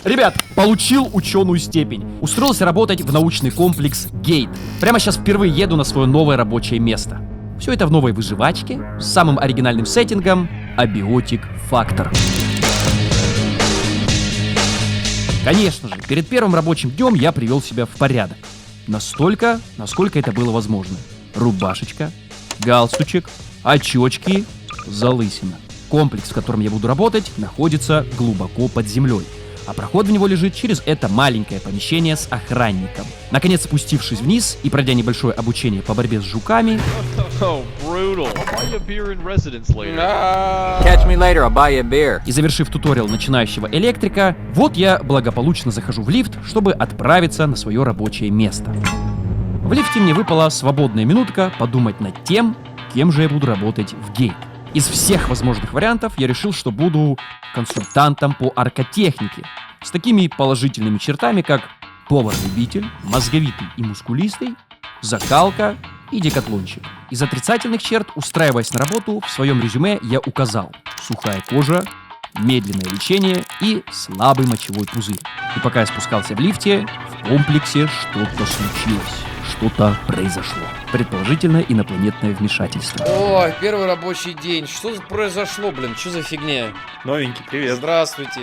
Ребят, получил ученую степень. Устроился работать в научный комплекс Гейт. Прямо сейчас впервые еду на свое новое рабочее место. Все это в новой выживачке, с самым оригинальным сеттингом Абиотик Фактор. Конечно же, перед первым рабочим днем я привел себя в порядок. Настолько, насколько это было возможно. Рубашечка, галстучек, очечки, залысина. Комплекс, в котором я буду работать, находится глубоко под землей, а проход в него лежит через это маленькое помещение с охранником. Наконец, спустившись вниз и пройдя небольшое обучение по борьбе с жуками, и завершив туториал начинающего электрика, вот я благополучно захожу в лифт, чтобы отправиться на свое рабочее место. В лифте мне выпала свободная минутка подумать над тем, кем же я буду работать в Гейт. Из всех возможных вариантов я решил, что буду консультантом по аркотехнике, с такими положительными чертами, как повар-любитель, мозговитый и мускулистый, закалка и декатлонщик. Из отрицательных черт, устраиваясь на работу, в своем резюме я указал: сухая кожа, медленное лечение и слабый мочевой пузырь. И пока я спускался в лифте, в комплексе что-то случилось. Что-то произошло. Предположительно, инопланетное вмешательство. Ой, первый рабочий день. Что произошло, блин? Что за фигня? Новенький, привет. Здравствуйте.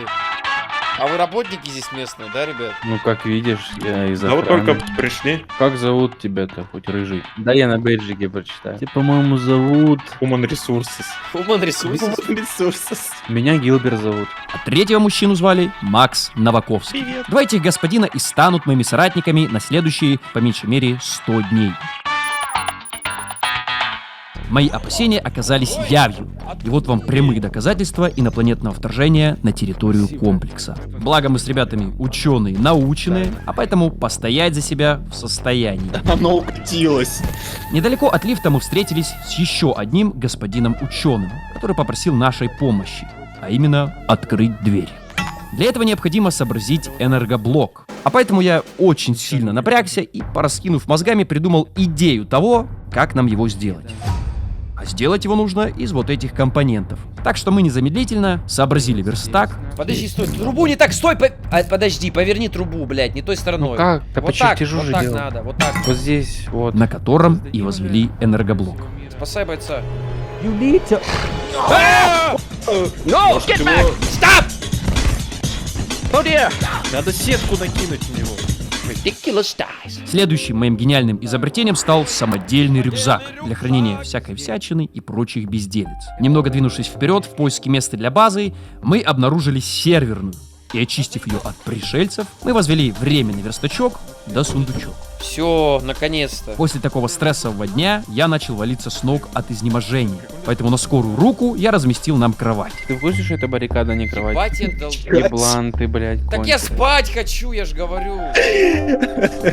А вы работники здесь местные, да, ребят? Ну, как видишь, я из Да охраны. вот только пришли. Как зовут тебя-то, хоть рыжий? Да я на бейджике прочитаю. Тебя, по-моему, зовут... Human Resources. Human Resources. Human Resources. Меня Гилберт зовут. А третьего мужчину звали Макс Новаковский. Привет. Два этих господина и станут моими соратниками на следующие, по меньшей мере, 100 дней. Мои опасения оказались явью. И вот вам прямые доказательства инопланетного вторжения на территорию комплекса. Благо мы с ребятами ученые, наученные, а поэтому постоять за себя в состоянии. Оно укатилось. Недалеко от лифта мы встретились с еще одним господином ученым, который попросил нашей помощи, а именно открыть дверь. Для этого необходимо сообразить энергоблок. А поэтому я очень сильно напрягся и, пораскинув мозгами, придумал идею того, как нам его сделать. А сделать его нужно из вот этих компонентов. Так что мы незамедлительно сообразили верстак. Подожди, стой, трубу не так, стой, подожди, поверни трубу, блядь, не той стороной. Ну как? Да вот так, почему вот же так делать? надо, вот так. Вот здесь, вот. На котором и возвели энергоблок. Спасай бойца. No, get back! Stop! Надо сетку накинуть в него. Ridiculous dice. Следующим моим гениальным изобретением стал самодельный рюкзак для хранения всякой всячины и прочих безделиц. Немного двинувшись вперед в поиске места для базы, мы обнаружили серверную. И, очистив ее от пришельцев, мы возвели временный верстачок да сундучок. Все, наконец-то. После такого стрессового дня я начал валиться с ног от изнеможения. Поэтому на скорую руку я разместил нам кровать. Ты в курсе, что это баррикада, не кровать? Спать я дал. Еблан ты, блядь, Так я конченый. спать хочу, я ж говорю.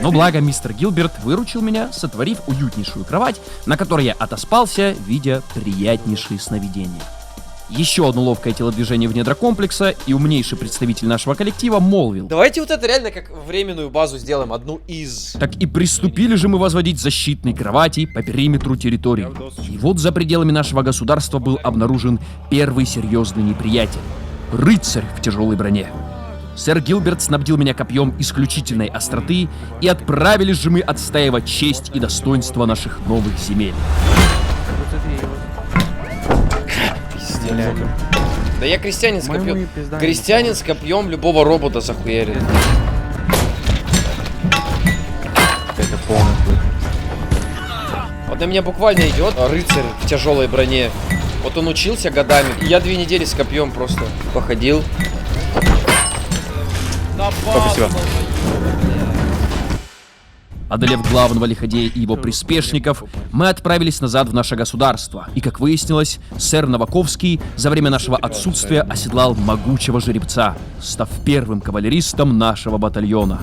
Но благо мистер Гилберт выручил меня, сотворив уютнейшую кровать, на которой я отоспался, видя приятнейшие сновидения. Еще одно ловкое телодвижение в недра комплекса, и умнейший представитель нашего коллектива молвил: Давайте вот это реально как временную базу сделаем, одну из. так и приступили же мы возводить защитные кровати по периметру территории. И вот за пределами нашего государства был обнаружен первый серьезный неприятель — рыцарь в тяжелой броне. Сэр Гилберт снабдил меня копьем исключительной остроты, и отправились же мы отстаивать честь и достоинство наших новых земель. Пиздец. Да я крестьянин с По-моему, копьем. и пизда. Крестьянин с копьем любого робота захуярит. Это полный. Вот на меня буквально идет рыцарь в тяжелой броне. Вот он учился годами. И я 2 недели с копьем просто походил. Спасибо. Одолев главного лиходея и его приспешников, мы отправились назад в наше государство. И, как выяснилось, сэр Новаковский за время нашего отсутствия оседлал могучего жеребца, став первым кавалеристом нашего батальона.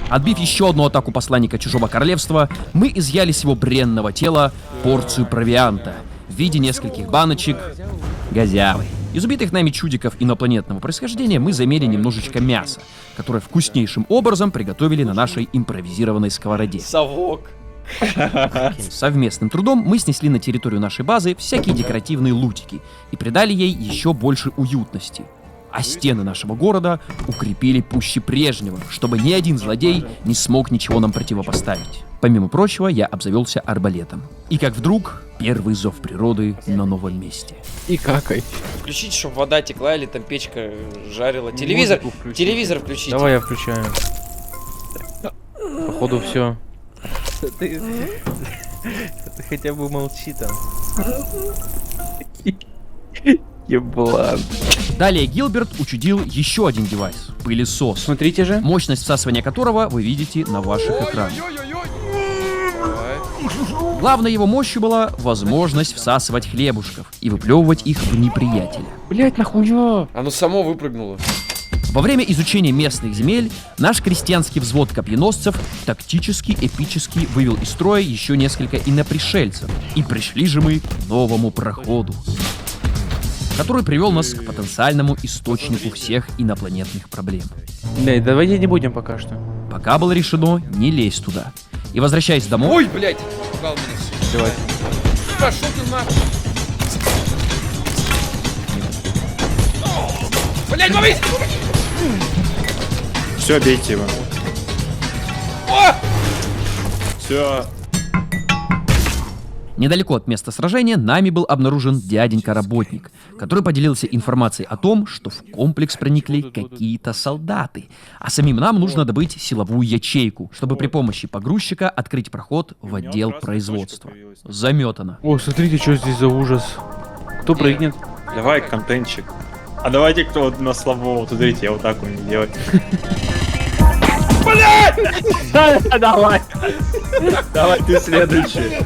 Отбив еще одну атаку посланника чужого королевства, мы изъяли с его бренного тела порцию провианта в виде нескольких баночек газявы. Из убитых нами чудиков инопланетного происхождения мы заимели немножечко мяса, которое вкуснейшим образом приготовили на нашей импровизированной сковороде. Совок. Совместным трудом мы снесли на территорию нашей базы всякие декоративные лутики и придали ей еще больше уютности. а стены нашего города укрепили пуще прежнего, чтобы ни один злодей не смог ничего нам противопоставить. Помимо прочего, я обзавелся арбалетом. И как вдруг, первый зов природы на новом месте. И какай. Включить, чтобы вода текла или там печка жарила. Телевизор, телевизор включите. Давай я включаю. Походу все. Ты хотя бы молчи там. Еблан. Далее Гилберт учудил еще один девайс — пылесос. Смотрите же. Мощность всасывания которого вы видите на ваших экранах. Главной его мощью была возможность всасывать хлебушков и выплевывать их в неприятеля. Блять, нахуя? Оно само выпрыгнуло. Во время изучения местных земель наш крестьянский взвод копьеносцев тактически эпически вывел из строя еще несколько инопришельцев. И пришли же мы к новому проходу, который привел нас к потенциальному источнику всех инопланетных проблем. Блять, давайте не будем пока что. Пока было решено не лезть туда. И возвращаясь домой... Ой, блядь, пугал меня все. Давай. Пошел ты нахуй. Блядь, ловись! Все, бейте его. О! Все. Недалеко от места сражения нами был обнаружен дяденька-работник, который поделился информацией о том, что в комплекс проникли какие-то солдаты, а самим нам нужно добыть силовую ячейку, чтобы при помощи погрузчика открыть проход в отдел производства. Заметано. О, смотрите, что здесь за ужас. Кто прыгнет? Давай контентчик. А давайте кто на слабого. Вот смотрите, я вот так умею делать. Давай. Давай ты следующий.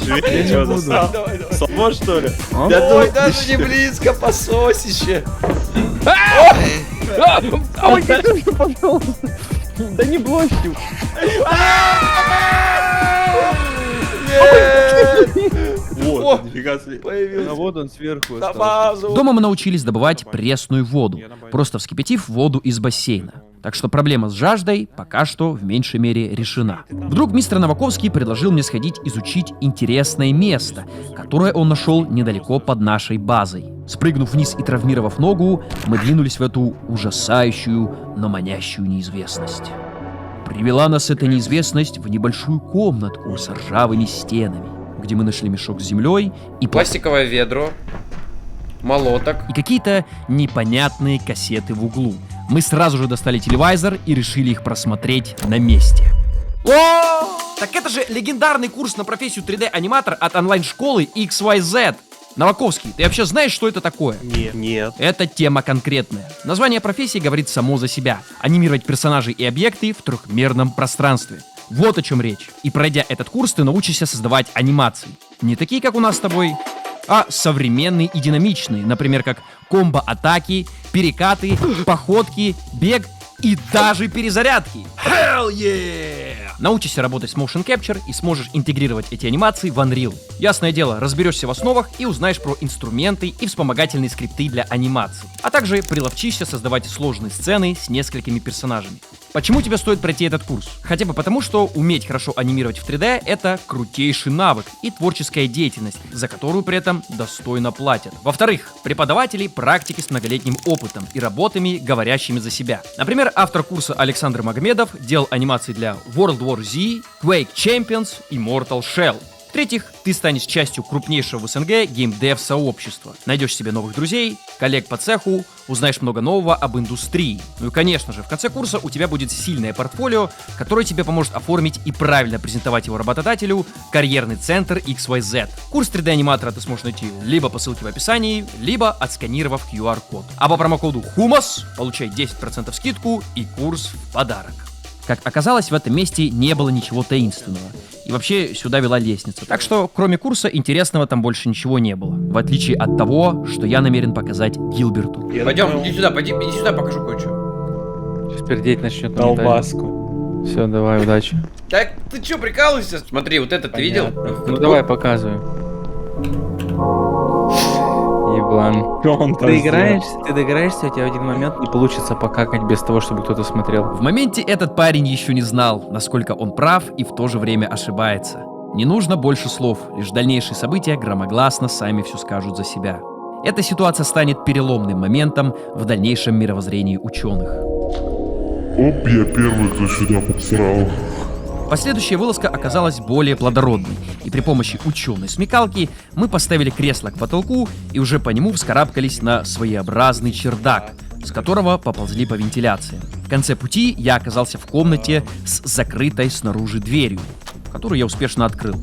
Живи, что застал? Слабо, что ли? Ой, даже не близко, пососище. Да не блочью. Вот, нифига себе. Появился. А вот он сверху На остался. базу. Дома мы научились добывать пресную воду, просто вскипятив воду из бассейна. Так что проблема с жаждой пока что в меньшей мере решена. Вдруг мистер Новаковский предложил мне сходить изучить интересное место, которое он нашел недалеко под нашей базой. Спрыгнув вниз и травмировав ногу, мы двинулись в эту ужасающую, но манящую неизвестность. Привела нас эта неизвестность в небольшую комнатку с ржавыми стенами, где мы нашли мешок с землей и Пластиковое ведро. Молоток. и какие-то непонятные кассеты в углу. Мы сразу же достали телевизор и решили их просмотреть на месте. О! Так это же легендарный курс на профессию 3D-аниматор от онлайн-школы XYZ. Новаковский, ты вообще знаешь, что это такое? Нет. Это тема конкретная. Название профессии говорит само за себя. Анимировать персонажей и объекты в трехмерном пространстве. Вот о чем речь. И пройдя этот курс, ты научишься создавать анимации. Не такие, как у нас с тобой, а современные и динамичные. Например, как комбо-атаки, перекаты, походки, бег и даже перезарядки. Hell yeah! Научишься работать с Motion Capture и сможешь интегрировать эти анимации в Unreal. Ясное дело, разберешься в основах и узнаешь про инструменты и вспомогательные скрипты для анимации. А также приловчишься создавать сложные сцены с несколькими персонажами. Почему тебе стоит пройти этот курс? Хотя бы потому, что уметь хорошо анимировать в 3D — это крутейший навык и творческая деятельность, за которую при этом достойно платят. Во-вторых, преподаватели — практики с многолетним опытом и работами, говорящими за себя. Например, автор курса Александр Магомедов делал анимации для World War Z, Quake Champions и Mortal Shell. В-третьих, ты станешь частью крупнейшего в СНГ геймдев-сообщества. Найдешь себе новых друзей, коллег по цеху, узнаешь много нового об индустрии. Ну и, конечно же, в конце курса у тебя будет сильное портфолио, которое тебе поможет оформить и правильно презентовать его работодателю карьерный центр XYZ. Курс 3D-аниматора ты сможешь найти либо по ссылке в описании, либо отсканировав QR-код. А по промокоду HUMAS получай 10% скидку и курс в подарок. Как оказалось, в этом месте не было ничего таинственного. И вообще сюда вела лестница. Так что, кроме курса, интересного там больше ничего не было. В отличие от того, что я намерен показать Гилберту. Пойдем, иди сюда, иди сюда, покажу кое-что. Сейчас пердеть начнет. Колбаску. Все, давай, удачи. Так, ты чё, прикалываешься? Смотри, вот это ты видел? Ну давай, показывай. Еблан. Что он там Ты доиграешься, у тебя в один момент Не получится покакать без того, чтобы кто-то смотрел. В моменте этот парень еще не знал, насколько он прав и в то же время ошибается. Не нужно больше слов, лишь дальнейшие события громогласно сами все скажут за себя. Эта ситуация станет переломным моментом в дальнейшем мировоззрении ученых. Оп, я первый, кто сюда подсрал. Последующая вылазка оказалась более плодородной, и при помощи ученой смекалки мы поставили кресло к потолку и уже по нему вскарабкались на своеобразный чердак, с которого поползли по вентиляции. В конце пути я оказался в комнате с закрытой снаружи дверью, которую я успешно открыл.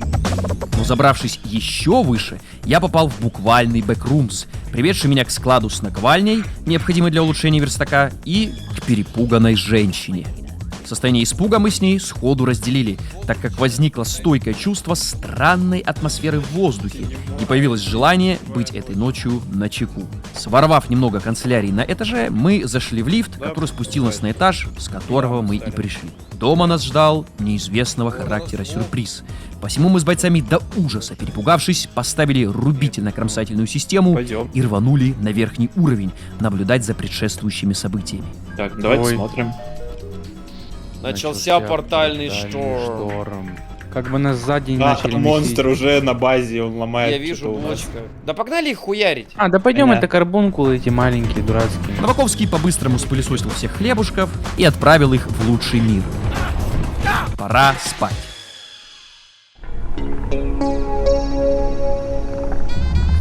Но забравшись еще выше, я попал в буквальный бэкрумс, приведший меня к складу с наковальней, необходимой для улучшения верстака, и к перепуганной женщине. Состояние испуга мы с ней сходу разделили, так как возникло стойкое чувство странной атмосферы в воздухе и появилось желание быть этой ночью начеку. Своровав немного канцелярий на этаже, мы зашли в лифт, который спустил нас на этаж, с которого мы и пришли. Дома нас ждал неизвестного характера сюрприз. Посему мы с бойцами до ужаса перепугавшись, поставили рубительно-кромсательную систему и рванули на верхний уровень, наблюдать за предшествующими событиями. Так, давайте смотрим. Начался портальный шторм. Как бы нас сзади не Да, начали там монстр уже на базе, он ломает. Я вижу что-то у нас. блочка. Да погнали их хуярить. Да пойдем, Да. это карбункулы эти маленькие, дурацкие. Новаковский по-быстрому спылесосил всех хлебушков и отправил их в лучший мир. Пора спать.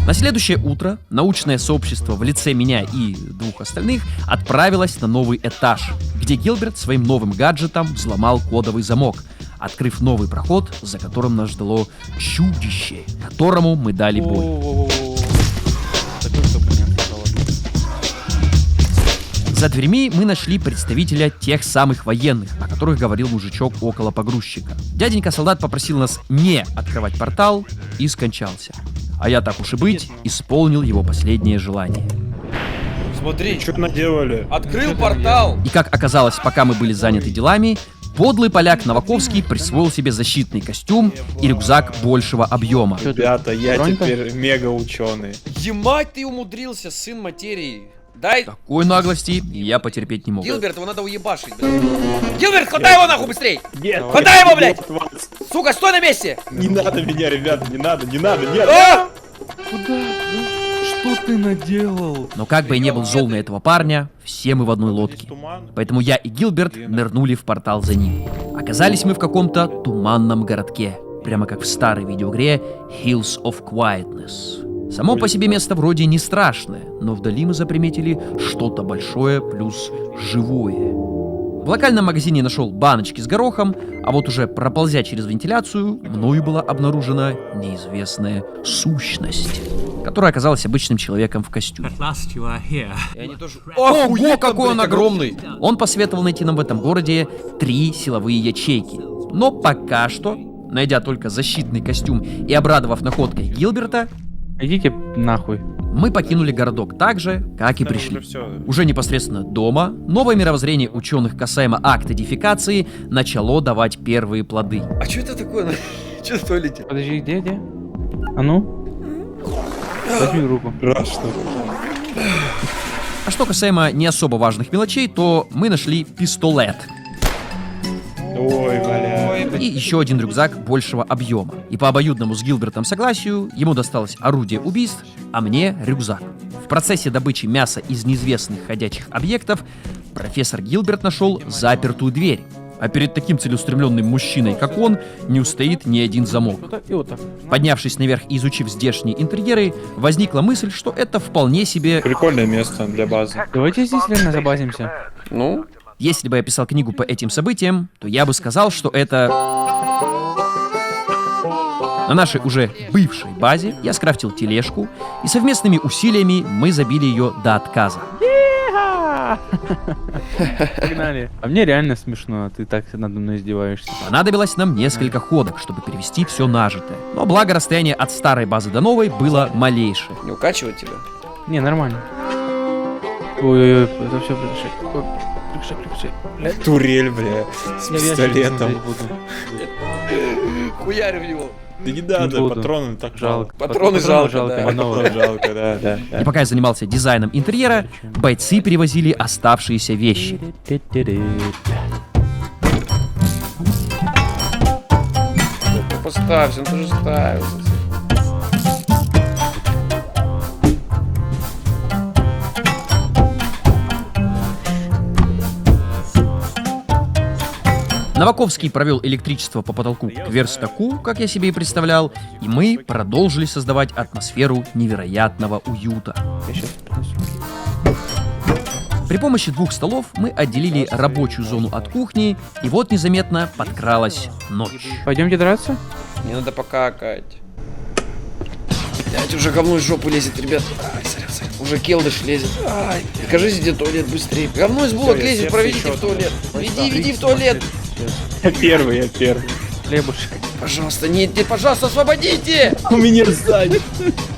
На следующее утро научное сообщество в лице меня и двух остальных отправилось на новый этаж, где Гилберт своим новым гаджетом взломал кодовый замок, открыв новый проход, за которым нас ждало чудище, которому мы дали бой. За дверьми мы нашли представителя тех самых военных, о которых говорил мужичок около погрузчика. Дяденька-солдат попросил нас не открывать портал и скончался. А я, так уж и быть, исполнил его последнее желание. Смотри, Что наделали? открыл портал. И как оказалось, пока мы были заняты делами, подлый поляк Новаковский присвоил себе защитный костюм и рюкзак большего объема. Ребята, я Бронька? теперь мега ученый. Емать, ты умудрился, сын материи. Дай. Такой наглости я потерпеть не мог. Гилберт, его надо уебашить, блядь. Гилберт, хватай его нахуй быстрей! Нет, Хватай его, блядь! вот, Сука, стой на месте! не надо меня, ребята, не надо, нет. А! Что ты наделал? Но как бы я не был зол на этого парня, все мы в одной лодке. Поэтому я и Гилберт нырнули в портал за ним. Оказались мы в каком-то туманном городке, прямо как в старой видеоигре Hills of Quietness. Само по себе место вроде не страшное, но вдали мы заприметили что-то большое плюс живое. В локальном магазине нашел баночки с горохом, а вот уже проползя через вентиляцию, мною была обнаружена неизвестная сущность, которая оказалась обычным человеком в костюме. И они тоже... Ого, какой он огромный! Он посоветовал найти нам в этом городе 3 силовые ячейки. Но пока что, найдя только защитный костюм и обрадовав находкой Гилберта, Идите нахуй. мы покинули городок так же, как и пришли. Уже непосредственно дома новое мировоззрение ученых касаемо актодификации начало давать первые плоды. А что это такое? Что в туалете? Подожди, где? А ну? Возьми руку. Страшно. А что касаемо не особо важных мелочей, то мы нашли пистолет Ой, бля. и еще один рюкзак большего объема. И по обоюдному с Гилбертом согласию ему досталось орудие убийств, а мне рюкзак. В процессе добычи мяса из неизвестных ходячих объектов профессор Гилберт нашел запертую дверь. А перед таким целеустремленным мужчиной, как он, не устоит ни один замок. Вот так и вот так. Поднявшись наверх и изучив здешние интерьеры, возникла мысль, что это вполне себе... Прикольное место для базы. Давайте здесь реально забазимся. Ну? Если бы я писал книгу по этим событиям, то я бы сказал, что это... На нашей уже бывшей базе я скрафтил тележку, и совместными усилиями мы забили ее до отказа. Погнали. А мне реально смешно, ты так надо мной издеваешься. Понадобилось нам несколько ходок, чтобы перевести все нажитое. Но благо расстояние от старой базы до новой было малейшее. Не укачивать тебя? Не, нормально. Ой-ой-ой, это все прекращай. Прекращай. Турель, бля, с Я вешать пистолетом. смотреть буду. Хуярь в него. Да не надо, буду. патроны так Жалко. Патроны жалко, да. новые. Патроны жалко, да. И пока я занимался дизайном интерьера, бойцы перевозили оставшиеся вещи. Поставься, он тоже ставился. Новаковский провел электричество по потолку к верстаку, как я себе и представлял, и мы продолжили создавать атмосферу невероятного уюта. При помощи 2 столов мы отделили рабочую зону от кухни, и вот незаметно подкралась ночь. Пойдемте драться? Мне надо покакать. Блять, уже говно из жопы лезет, ребят. Ай, сорян. Уже келдыш лезет. Ай, покажите, где туалет быстрее. Говно из булок лезет, проведите в туалет. Веди в туалет. Я первый. Хлебушек. Пожалуйста, нет, пожалуйста, освободите! У меня сзади.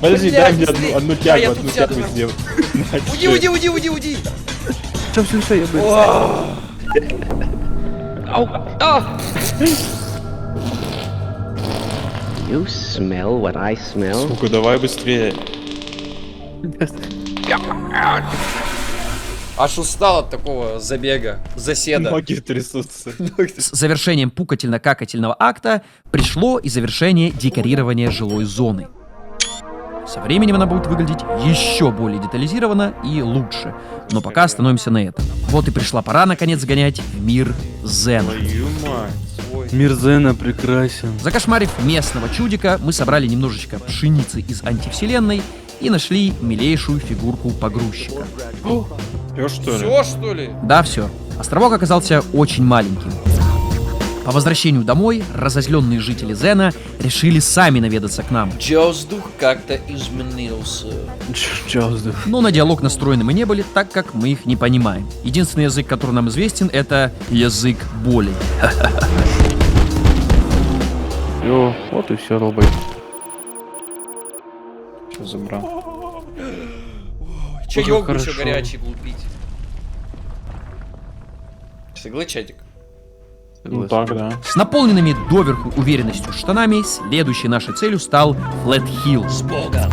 Подожди, Блядь, дай мне быстрее. одну А, я тягу, тут одну сяду, тягу нахуй. сделай. Уйди. Все, я быстро. Ау! А! You smell what I smell? Сука, давай быстрее. Аж устал от такого забега, заседа. Ноги трясутся. С завершением пукательно-какательного акта пришло и завершение декорирования жилой зоны. Со временем она будет выглядеть еще более детализированно и лучше. Но пока остановимся на этом. Вот и пришла пора, наконец, сгонять в мир Зена. Твою мать. Мир Зена прекрасен. Закошмарив местного чудика, мы собрали немножечко пшеницы из антивселенной и нашли милейшую фигурку погрузчика. Всё, что ли? Все, что ли? Да, все. Островок оказался очень маленьким. По возвращению домой разозленные жители Зена решили сами наведаться к нам. Воздух как-то изменился. Но на диалог настроены мы не были, так как мы их не понимаем. Единственный язык, который нам известен, это язык боли. Все, вот и все, долбой. Что забрал? Чаёк бы еще хорошо. горячий был пить. Соглы, чатик? Ну так, да. С наполненными доверху уверенностью штанами следующей нашей целью стал Flat Hill. С Богом!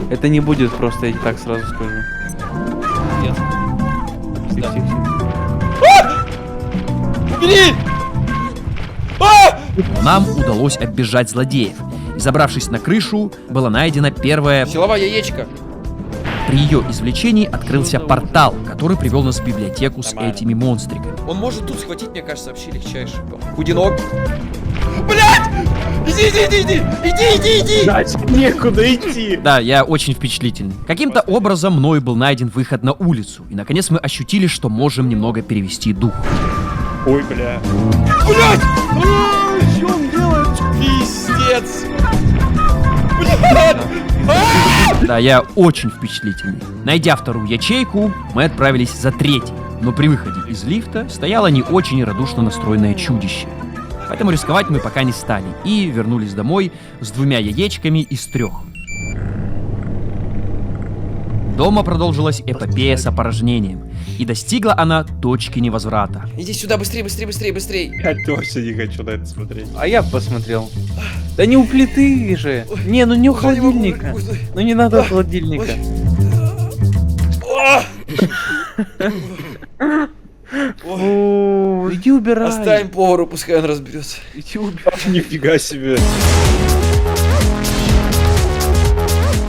Это не будет просто, я тебе так сразу скажу. Нет. Тихо. Убери! Нам удалось оббежать злодеев. И забравшись на крышу, была найдена первая... Силовая яичко. При ее извлечении открылся портал, который привел нас в библиотеку с этими монстриками. Он может тут схватить, мне кажется, вообще легчайше. Худинок. Блять! Иди! Дальше некуда идти. Да, я очень впечатлительный. Каким-то образом мной был найден выход на улицу. И наконец мы ощутили, что можем немного перевести дух. Ой, бля. Блять! Что он делает? Пиздец! Блять! Да, я очень впечатлительный. Найдя вторую ячейку, мы отправились за третьей. Но при выходе из лифта стояло не очень радушно настроенное чудище. Поэтому рисковать мы пока не стали и вернулись домой с 2 яичками из 3. Дома продолжилась эпопея с опорожнением, и достигла она точки невозврата. Иди сюда, быстрее! Я точно не хочу на это смотреть. А я посмотрел. Да не у плиты же. Не, ну не у холодильника. Ну не надо у холодильника. О, иди убирай. Оставим повару, пускай он разберется. Иди убирай. Нифига себе.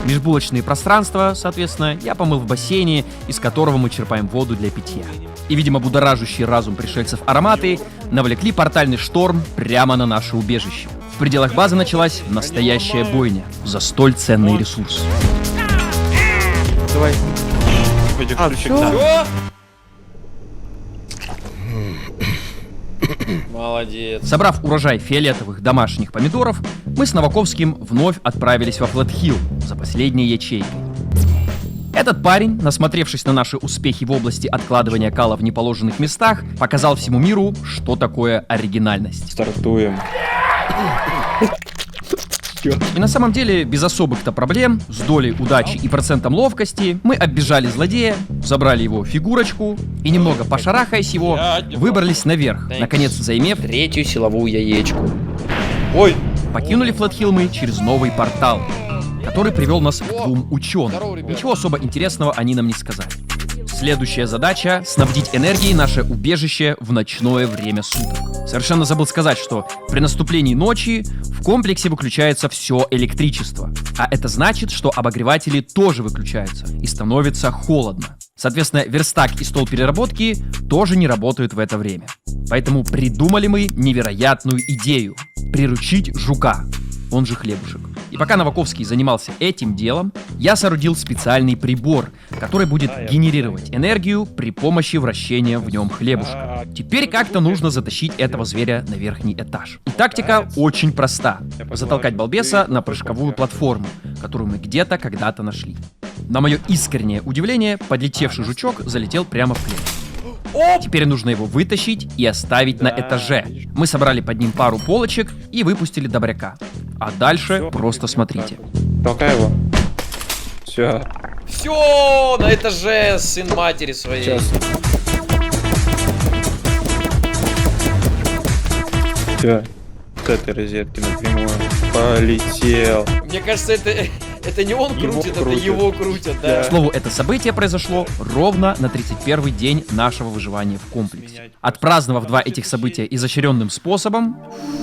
Межбулочные пространства, соответственно, я помыл в бассейне, из которого мы черпаем воду для питья. И, видимо, будоражащий разум пришельцев ароматы навлекли портальный шторм прямо на наше убежище. В пределах базы началась настоящая бойня за столь ценный ресурс. Давай. Пойди А, ключик, всё? да. Чё? Молодец. Собрав урожай фиолетовых домашних помидоров, мы с Новаковским вновь отправились во Flat Hill за последней ячейкой. Этот парень, насмотревшись на наши успехи в области откладывания кала в неположенных местах, показал всему миру, что такое оригинальность. Стартуем. И на самом деле, без особых-то проблем, с долей удачи и процентом ловкости, мы оббежали злодея, забрали его фигурочку и, немного пошарахаясь его, выбрались наверх, наконец заимев, Третью силовую яичку. Ой! покинули Flat Hill мы через новый портал, который привел нас к 2 ученым. Здорово, ребята. Ничего особо интересного они нам не сказали. Следующая задача — снабдить энергией наше убежище в ночное время суток. Совершенно забыл сказать, что при наступлении ночи в комплексе выключается все электричество. А это значит, что обогреватели тоже выключаются и становится холодно. Соответственно, верстак и стол переработки тоже не работают в это время. Поэтому придумали мы невероятную идею – приручить жука, он же хлебушек. И пока Новаковский занимался этим делом, я соорудил специальный прибор, который будет генерировать энергию при помощи вращения в нем хлебушка. Теперь как-то нужно затащить этого зверя на верхний этаж. И тактика очень проста. Затолкать балбеса на прыжковую платформу, которую мы где-то когда-то нашли. На мое искреннее удивление, подлетевший жучок залетел прямо в клетку. Теперь нужно его вытащить и оставить на этаже. Мы собрали под ним пару полочек и выпустили добряка. А дальше просто смотрите. Толкай его. Все. Все, на этаже сын матери своей. Сейчас. Все. С этой розетки напрямую. Полетел. Мне кажется, это не он Его крутит, это крутят. его крутят, да. К слову, это событие произошло ровно на 31-й день нашего выживания в комплексе. Отпраздновав два этих события изощренным способом,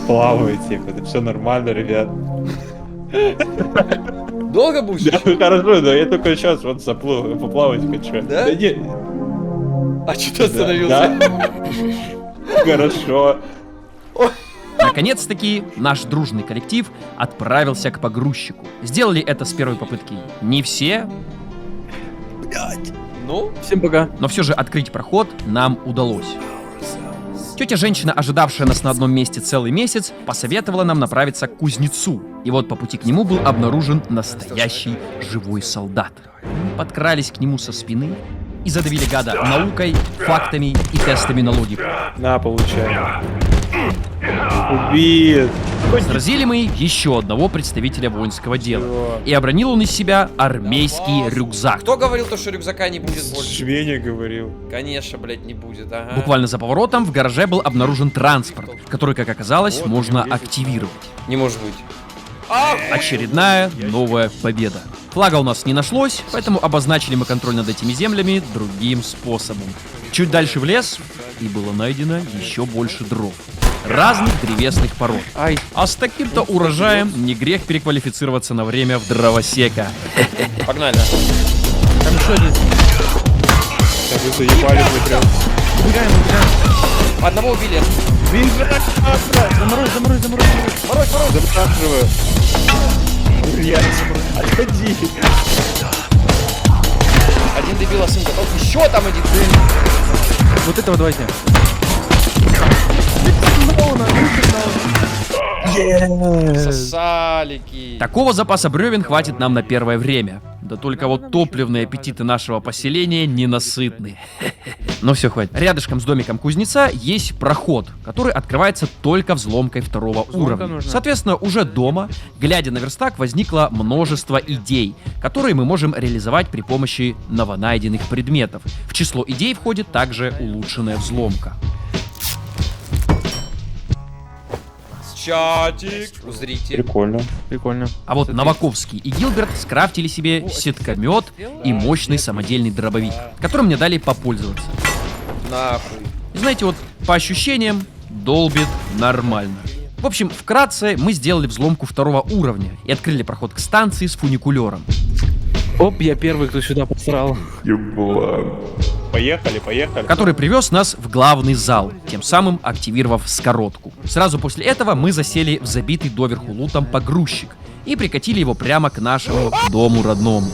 Плавайте, это все нормально, ребят. Долго будешь? Да, хорошо, да я только сейчас вот заплыл, поплавать хочу. Да? Не, А что ты остановился? да. Хорошо. наконец-таки наш дружный коллектив отправился к погрузчику. Сделали это с первой попытки не все, Ну, Всем пока. но все же открыть проход нам удалось. Тетя-женщина, ожидавшая нас на одном месте целый месяц, посоветовала нам направиться к кузнецу. И вот по пути к нему был обнаружен настоящий живой солдат. Мы подкрались к нему со спины и задавили гада наукой, фактами и тестами на логику. На, получай. Убит. Сразили мы еще одного представителя воинского дела. И обронил он из себя армейский рюкзак. кто говорил то, что рюкзака не будет больше? Швеня говорил. Конечно, блядь, не будет, ага. Буквально за поворотом в гараже был обнаружен транспорт, который, как оказалось, можно активировать. Не может быть. Очередная новая победа. Флага у нас не нашлось, поэтому обозначили мы контроль над этими землями другим способом. Чуть дальше в лес, и было найдено еще больше дров. Разных древесных пород. А с таким-то урожаем не грех переквалифицироваться на время в дровосека. Погнали. Там еще один. Так вы заебали вы прям. Одного убили. Заморозь. Замораживаю. Я отходи. Один дебила сын готов. Еще там один. Вот этого давайте. Сосалики. Такого запаса бревен хватит нам на первое время. Да только вот топливные аппетиты нашего поселения ненасытны. Но все, хватит. Рядышком с домиком кузнеца есть проход, который открывается только взломкой второго уровня. Соответственно, уже дома, глядя на верстак, возникло множество идей, которые мы можем реализовать при помощи новонайденных предметов. В число идей входит также улучшенная взломка. Чатик. Узрите. Прикольно. А вот Новаковский и Гилберт скрафтили себе сеткомет и мощный самодельный дробовик, которым мне дали попользоваться. Нахуй. И знаете, вот по ощущениям долбит нормально. В общем, вкратце мы сделали взломку второго уровня и открыли проход к станции с фуникулером. Оп, я первый, кто сюда посрал. Поехали. Который привез нас в главный зал, тем самым активировав скоротку. Сразу после этого мы засели в забитый доверху лутом погрузчик и прикатили его прямо к нашему дому родному.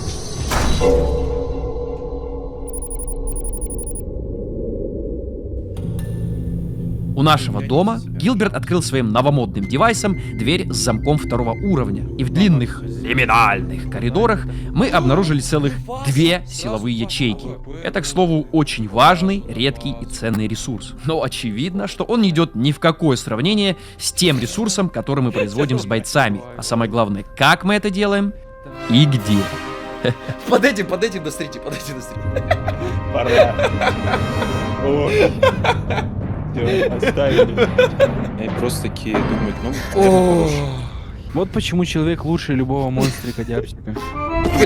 У нашего дома Гилберт открыл своим новомодным девайсом дверь с замком второго уровня. И в длинных лиминальных коридорах мы обнаружили целых 2 силовые ячейки. Это, к слову, очень важный, редкий и ценный ресурс. Но очевидно, что он не идет ни в какое сравнение с тем ресурсом, который мы производим с бойцами. А самое главное, как мы это делаем и где. Под этим дострите. Пора. Все, оставили. И просто такие думают, вот почему человек лучше любого монстрика-дябсика.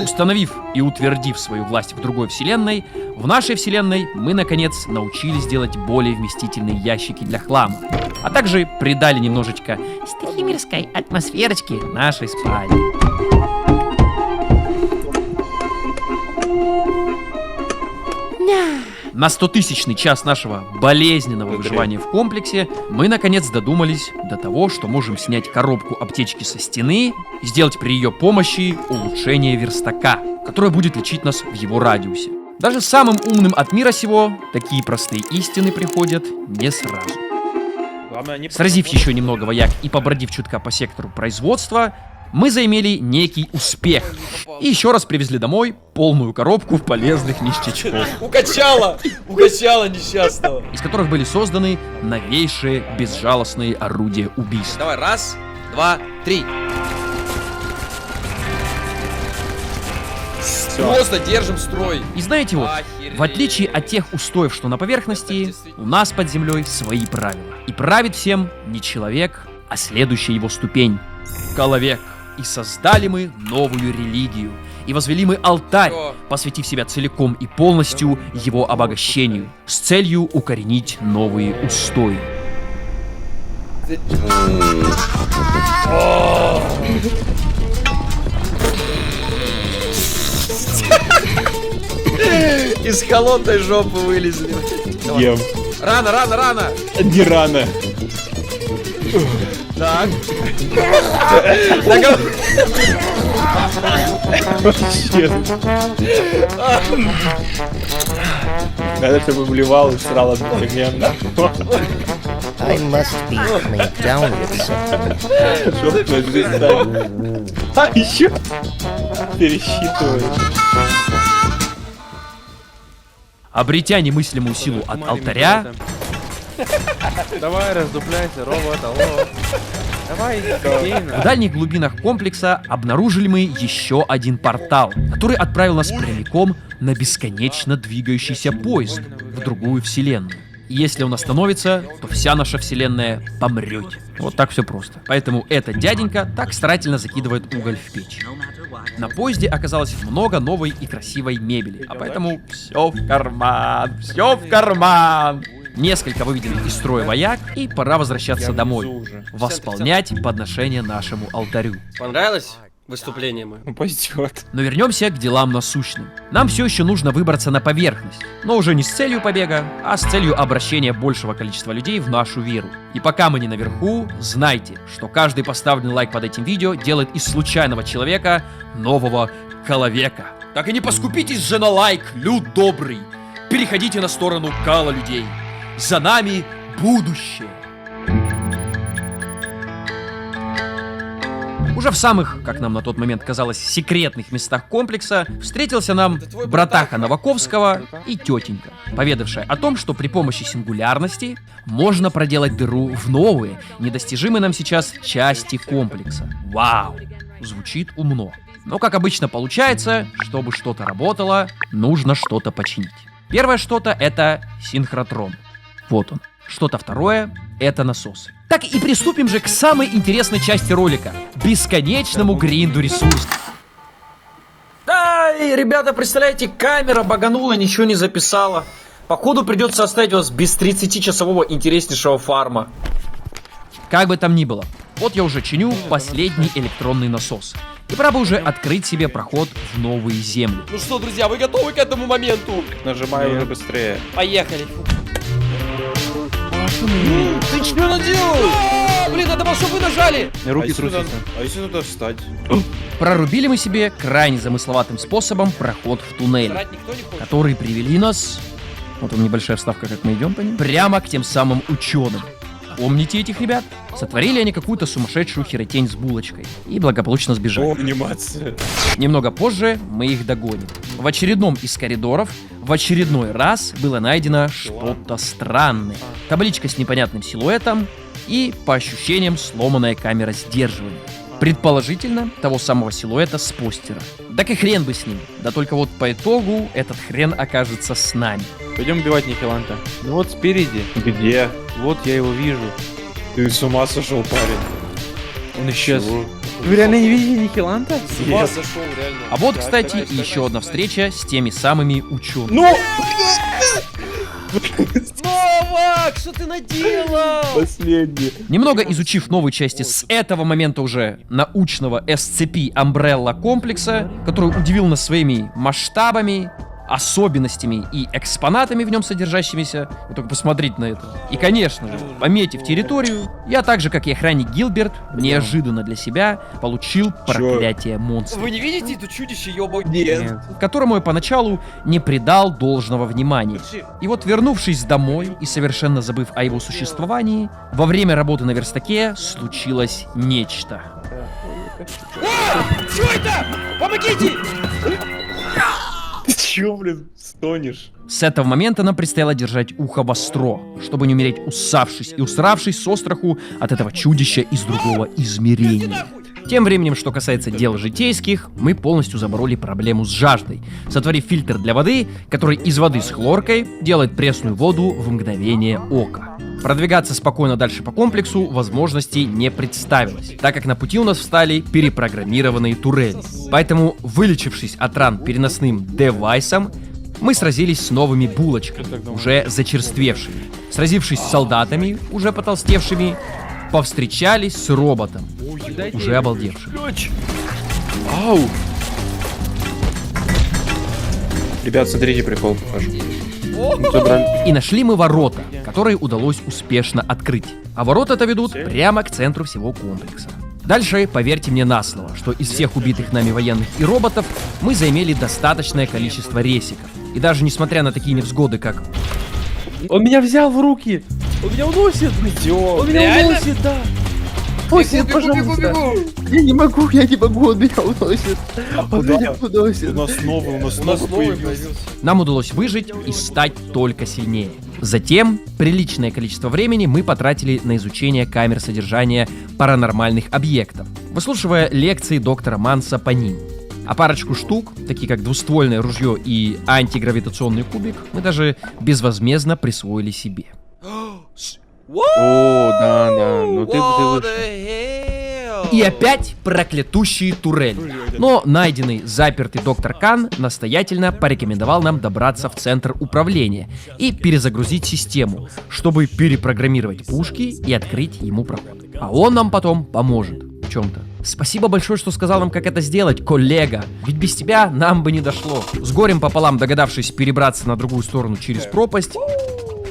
Установив и утвердив свою власть в другой вселенной, в нашей вселенной мы, наконец, научились делать более вместительные ящики для хлама, а также придали немножечко стихимерской атмосферочки нашей спальни. На 100-тысячный час нашего болезненного выживания в комплексе мы наконец додумались до того, что можем снять коробку аптечки со стены и сделать при ее помощи улучшение верстака, которое будет лечить нас в его радиусе. Даже самым умным от мира сего такие простые истины приходят не сразу. Сразив еще немного вояк и побродив чутка по сектору производства, мы заимели некий успех. И еще раз привезли домой полную коробку полезных ништячков. Укачала несчастного. Из которых были созданы новейшие безжалостные орудия убийства. Давай, 1, 2, 3. Просто держим строй. И знаете вот, в отличие от тех устоев, что на поверхности, у нас под землей свои правила. И правит всем не человек, а следующая его ступень — Калавек. И создали мы новую религию. И возвели мы алтарь, посвятив себя целиком и полностью его обогащению, с целью укоренить новые устои. Из холодной жопы вылезли. Ем. Рано. Не рано. Так. Надо, чтобы вливал и срал одновременно. I must be coming down with something. Жопная жизнь, да. А, еще пересчитываю. Обретя немыслимую силу от алтаря, Давай, раздупляйся, робот, алло. Давай, в дальних глубинах комплекса обнаружили мы еще один портал, который отправил нас прямиком на бесконечно двигающийся поезд в другую вселенную. И если он остановится, то вся наша вселенная помрет. Вот так все просто. Поэтому этот дяденька так старательно закидывает уголь в печь. На поезде оказалось много новой и красивой мебели, а поэтому все в карман, все в карман. Несколько выведенных из строя вояк, и пора возвращаться домой, восполнять подношение нашему алтарю. Понравилось выступление мое? Ну, пойдет. Но вернемся к делам насущным. Нам все еще нужно выбраться на поверхность, но уже не с целью побега, а с целью обращения большего количества людей в нашу веру. И пока мы не наверху, знайте, что каждый поставленный лайк под этим видео делает из случайного человека нового Калавека. Так и не поскупитесь же на лайк, люд добрый. Переходите на сторону Кала людей. За нами будущее. Уже в самых, как нам на тот момент казалось, секретных местах комплекса встретился нам братаха Новаковского и тетенька, поведавшая о том, что при помощи сингулярности можно проделать дыру в новые, недостижимые нам сейчас части комплекса. Вау! Звучит умно. Но, как обычно получается, чтобы что-то работало, нужно что-то починить. Первое что-то — это синхротрон. Вот он. Что-то второе — это насосы. Так и приступим же к самой интересной части ролика — бесконечному гринду ресурсов. Ай, ребята, представляете, камера баганула, ничего не записала. Походу придется оставить вас без 30-часового интереснейшего фарма. Как бы там ни было, вот я уже чиню последний электронный насос. И пора бы уже открыть себе проход в новые земли. Ну что, друзья, вы готовы к этому моменту? Нажимай уже быстрее. Поехали. Ты что наделал? Блин, надо было, чтобы вы нажали. руки трусятся. А если туда встать? Прорубили мы себе крайне замысловатым способом проход в туннель, Срать никто не хочет. которые привели нас... Вот он, небольшая вставка, как мы идем по ним. Прямо к тем самым ученым. Помните этих ребят? Сотворили они какую-то сумасшедшую херотень с булочкой и благополучно сбежали. О, анимация. Немного позже мы их догоним. В очередном из коридоров в очередной раз было найдено что-то странное. Табличка с непонятным силуэтом и, по ощущениям, сломанная камера сдерживания. Предположительно, того самого силуэта с постера. Так и хрен бы с ним. Да только вот по итогу этот хрен окажется с нами. Пойдем убивать Нихиланта. Ну вот спереди. Где? Вот я его вижу. Ты с ума сошел, парень? Он исчез. Чего? Вы реально не видите Нихиланта? С ума сошел, реально. А вот, кстати, и еще одна встреча с теми самыми учеными. Ну! Новак, что ты наделал? Последний. Немного изучив новые части с этого момента уже научного SCP Umbrella комплекса, который удивил нас своими масштабами, особенностями и экспонатами в нем содержащимися. Вы только посмотрите на это. И, конечно же, пометив территорию, я так же, как и охранник Гилберт, неожиданно для себя получил проклятие монстра, Вы не видите это чудище, ёбать? Нет. которому я поначалу не придал должного внимания. И вот, вернувшись домой и совершенно забыв о его существовании, во время работы на верстаке случилось нечто. Что это? Помогите! Ты чё, блин, стонешь? С этого момента нам предстояло держать ухо востро, чтобы не умереть усавшись и усравшись со страху от этого чудища из другого измерения. Тем временем, что касается дел житейских, мы полностью забороли проблему с жаждой, сотворив фильтр для воды, который из воды с хлоркой делает пресную воду в мгновение ока. Продвигаться спокойно дальше по комплексу возможности не представилось, так как на пути у нас встали перепрограммированные турели. Поэтому, вылечившись от ран переносным девайсом, мы сразились с новыми булочками, уже зачерствевшими. Сразившись с солдатами, уже потолстевшими, повстречались с роботом, уже обалдевшим. Ау! Ребят, смотрите, прикол покажу. И нашли мы ворота, которые удалось успешно открыть. А ворота-то ведут прямо к центру всего комплекса. Дальше, поверьте мне на слово, что из всех убитых нами военных и роботов мы заимели достаточное количество ресиков. И даже несмотря на такие невзгоды, как... Он меня взял в руки! Он меня уносит! Он меня Реально? уносит, да! Уносит, Бегу, бегу, пожалуйста! бегу. Я не могу, он меня уносит! Он меня уносит! У нас новый, У нас новый появился. Нам удалось выжить и стать только сильнее. Затем, приличное количество времени мы потратили на изучение камер содержания паранормальных объектов, выслушивая лекции доктора Манса по ним. А парочку штук, такие как двуствольное ружье и антигравитационный кубик, мы даже безвозмездно присвоили себе. О, да, ну ты What выше. the hell? И опять проклятущие турели. Но найденный запертый доктор Кан настоятельно порекомендовал нам добраться в центр управления и перезагрузить систему, чтобы перепрограммировать пушки и открыть ему проход. А он нам потом поможет в чем-то. Спасибо большое, что сказал нам, как это сделать, коллега. Ведь без тебя нам бы не дошло. С горем пополам догадавшись перебраться на другую сторону через пропасть,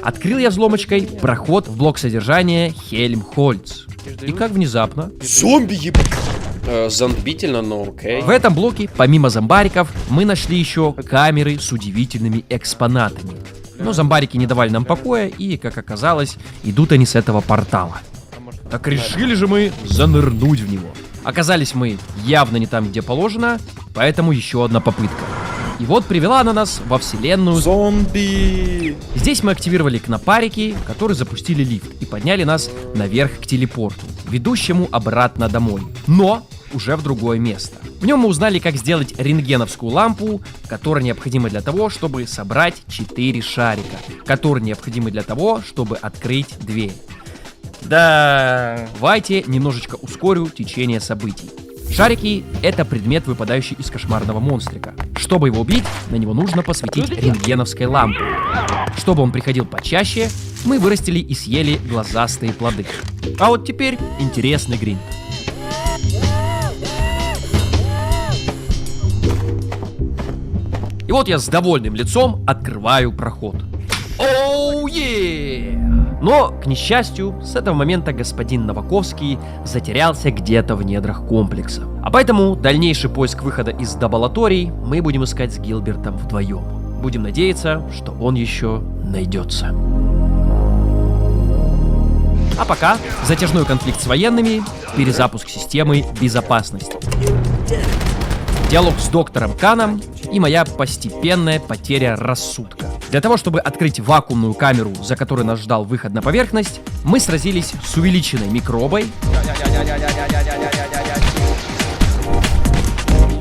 открыл я взломочкой проход в блок содержания Хельмхольц. И как внезапно, Зомби, ебать. Зомбительно, но окей. в этом блоке, помимо зомбариков, мы нашли еще камеры с удивительными экспонатами. Но зомбарики не давали нам покоя, и, как оказалось, идут они с этого портала. Так решили же мы занырнуть в него. Оказались мы явно не там, где положено, поэтому еще одна попытка. И вот привела она нас во вселенную. Зомби! Здесь мы активировали кнопарики, которые запустили лифт и подняли нас наверх к телепорту, ведущему обратно домой. Но уже в другое место. В нем мы узнали, как сделать рентгеновскую лампу, которая необходима для того, чтобы собрать 4 шарика, которые необходимы для того, чтобы открыть дверь. Да, давайте немножечко ускорю течение событий. Шарики — это предмет, выпадающий из кошмарного монстрика. Чтобы его убить, на него нужно посветить рентгеновской лампой. Чтобы он приходил почаще, мы вырастили и съели глазастые плоды. А вот теперь интересный гринт. И вот я с довольным лицом открываю проход. Оу, Но, к несчастью, с этого момента господин Новаковский затерялся где-то в недрах комплекса. А поэтому дальнейший поиск выхода из дабалаторий мы будем искать с Гилбертом вдвоем. Будем надеяться, что он еще найдется. А пока затяжной конфликт с военными, перезапуск системы безопасности. Диалог с доктором Каном и моя постепенная потеря рассудка. Для того, чтобы открыть вакуумную камеру, за которой нас ждал выход на поверхность, мы сразились с увеличенной микробой.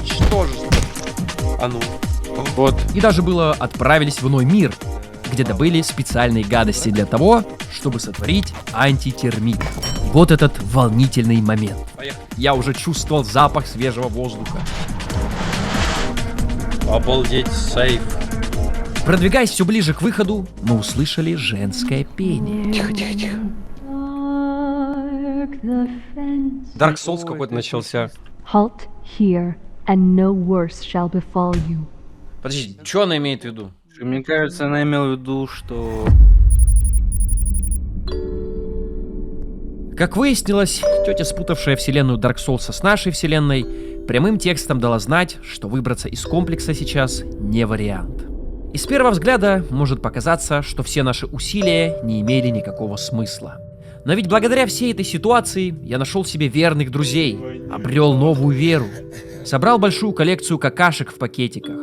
Что же? А ну. Вот. И даже было отправились в иной мир, где добыли специальные гадости для того, чтобы сотворить антитермит. И вот этот волнительный момент. Я уже чувствовал запах свежего воздуха. Обалдеть, сейф. Продвигаясь все ближе к выходу, мы услышали женское пение. Тихо. Dark Souls какой-то начался. Halt here, and no worse shall befall you. Подожди, что она имеет в виду? Мне кажется, она имела в виду, что... Как выяснилось, тетя, спутавшая вселенную Dark Souls с нашей вселенной, прямым текстом дала знать, что выбраться из комплекса сейчас не вариант. И с первого взгляда может показаться, что все наши усилия не имели никакого смысла. Но ведь благодаря всей этой ситуации я нашел себе верных друзей, обрел новую веру, собрал большую коллекцию какашек в пакетиках,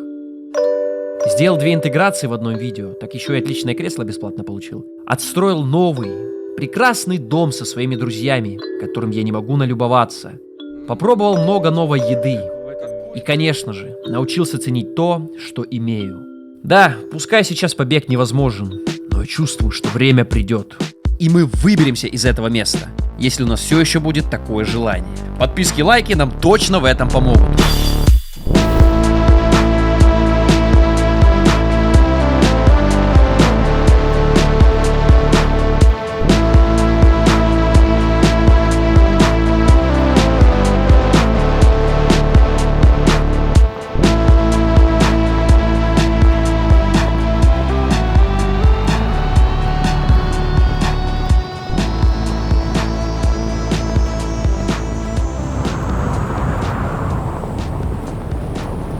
сделал 2 интеграции в одном видео, так еще и отличное кресло бесплатно получил, отстроил новый, прекрасный дом со своими друзьями, которым я не могу налюбоваться, попробовал много новой еды и, конечно же, научился ценить то, что имею. Да, пускай сейчас побег невозможен, но я чувствую, что время придет. И мы выберемся из этого места, если у нас все еще будет такое желание. Подписки, лайки нам точно в этом помогут.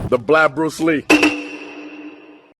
The Black Bruce Lee.